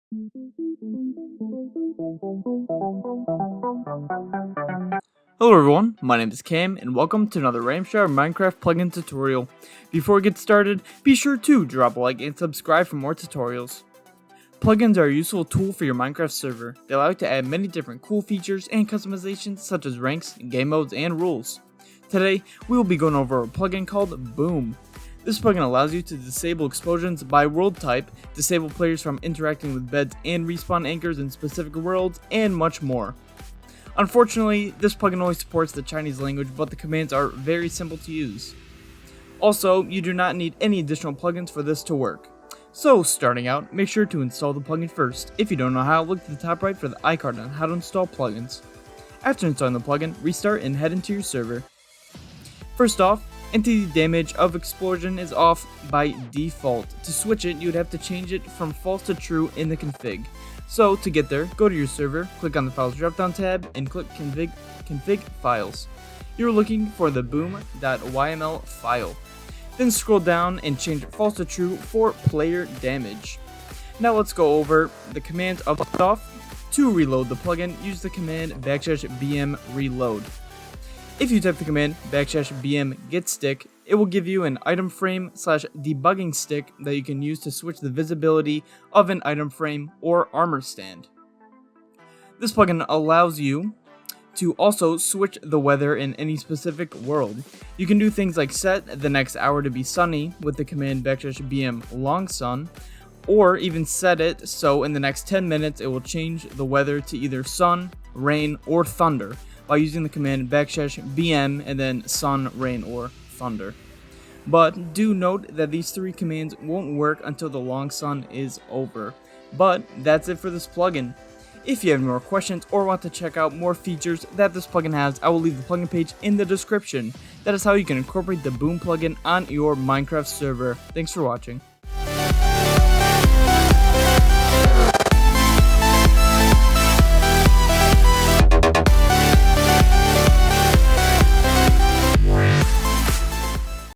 Hello everyone, my name is Cam and welcome to another RAMShard Minecraft plugin tutorial. Before we get started, be sure to drop a like and subscribe for more tutorials. Plugins are a useful tool for your Minecraft server. They allow you to add many different cool features and customizations such as ranks, game modes, and rules. Today, we will be going over a plugin called Boom. This plugin allows you to disable explosions by world type, disable players from interacting with beds and respawn anchors in specific worlds, and much more. Unfortunately, this plugin only supports the Chinese language, but the commands are very simple to use. Also, you do not need any additional plugins for this to work. So, starting out, make sure to install the plugin first. If you don't know how, look to the top right for the icon on how to install plugins. After installing the plugin, restart and head into your server. First off, entity damage of explosion is off by default. To switch it, you would have to change it from false to true in the config. So, to get there, go to your server, click on the Files drop-down tab, and click Config Files. You're looking for the boom.yml file. Then scroll down and change false to true for player damage. Now let's go over the commands of off. To reload the plugin, use the command \bm reload. If you type the command \bm get stick, it will give you an item frame / debugging stick that you can use to switch the visibility of an item frame or armor stand. This plugin allows you to also switch the weather in any specific world. You can do things like set the next hour to be sunny with the command \bm long sun, or even set it so in the next 10 minutes it will change the weather to either sun, rain, or thunder by using the command \bm and then sun, rain, or thunder. But do note that these three commands won't work until the long sun is over. But that's it for this plugin. If you have more questions or want to check out more features that this plugin has, I will leave the plugin page in the description. That is how you can incorporate the Boom plugin on your Minecraft server. Thanks for watching.